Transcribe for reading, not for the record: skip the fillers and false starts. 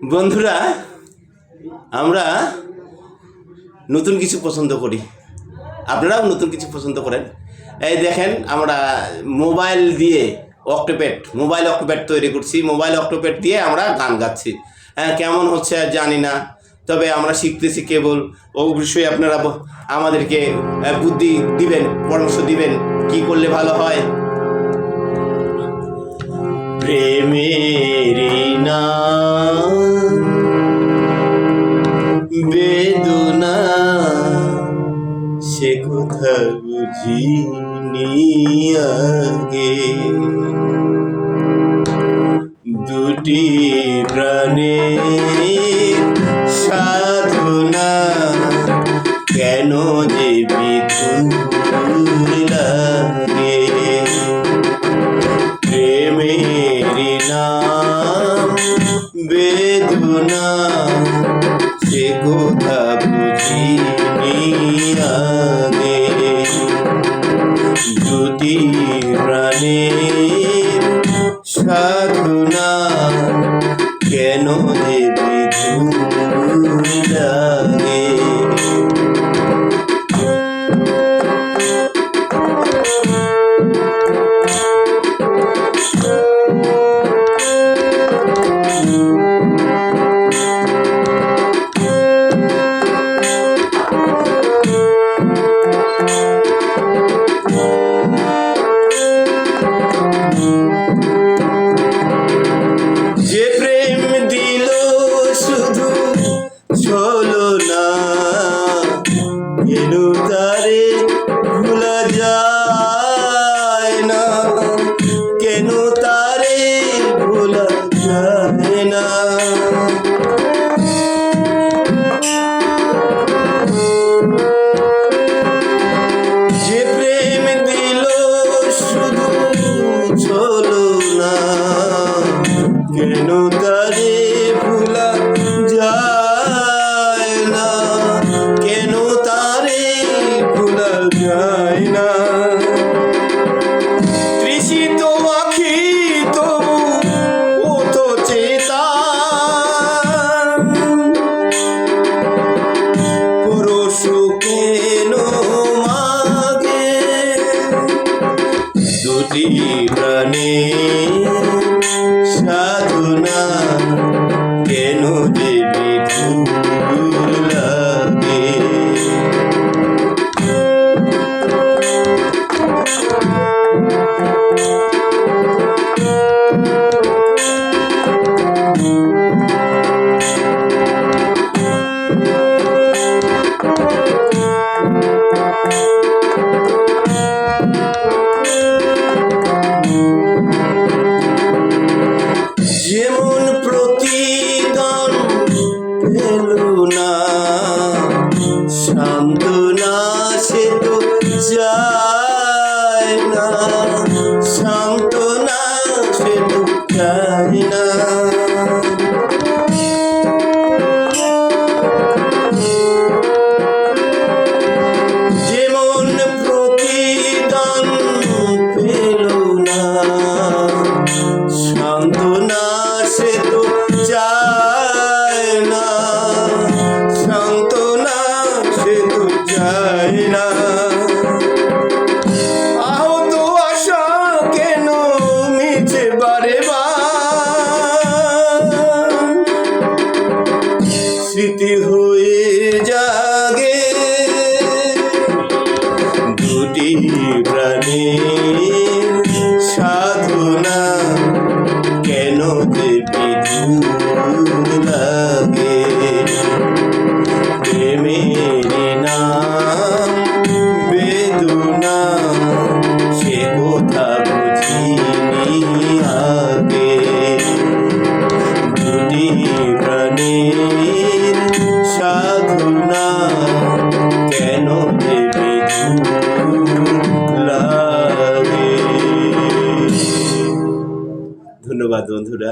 বন্ধুরা, আমরা নতুন কিছু পছন্দ করি, আপনারাও নতুন কিছু পছন্দ করেন। এই দেখেন, আমরা মোবাইল অক্টোপ্যাড তৈরি করছি। মোবাইল অক্টোপ্যাড দিয়ে আমরা গান গাচ্ছি। হ্যাঁ, কেমন হচ্ছে আর জানি না, তবে আমরা শিখতেছি কেবল। ও বিষয়ে আপনারা আমাদেরকে বুদ্ধি দিবেন, পরামর্শ দিবেন, কি করলে ভালো হয়। প্রেমেরই নাম বেদনা, সে কথা বুঝিনি আগে। দুটি প্রাণের সাধনা, কেন যে বিধুর লাগে। প্রেমেরই নাম বেদনা, সে কথা বুঝিনি আগে। দুটি প্রাণের সাধনা, কেন যে বিধুর লাগে। যে প্রেম দিল শুধু ছলনা, কেন তারে ভোলা যায় না, কেন তারে ভোলা যায় না। যে প্রেম দিল শুধু ছলনা, কেন তারে ভোলা যায় না, কেন তারে ভোলা যায় না। তৃষিত আখি তবু পথ চেতা, পরশু কেন মাগে। দুটি প্রাণে সাধনা, কেন যে বিধুর লাগে। যেমন প্রতিদান পেল না সান্ত্বনা, সে তো যায় না, সান্ত্বনা সে তো যায় না। যেমন প্রতিদান পেল না সান্ত্বনা, সে তো যায় না, সান্ত্বনা সে তো যায় না। আহত আশা কেন মিছে বারে বার, স্মৃতি হয়ে জাগে। দুটি প্রাণের সাধনা, কেন যে বিধুর লাগে। প্রেমেরই নাম বেদনা, সে কথা বুঝিনি আগে। দুটি প্রাণের সাধনা, কেন যে বিধুর লাগে। ধন্যবাদ বন্ধুরা।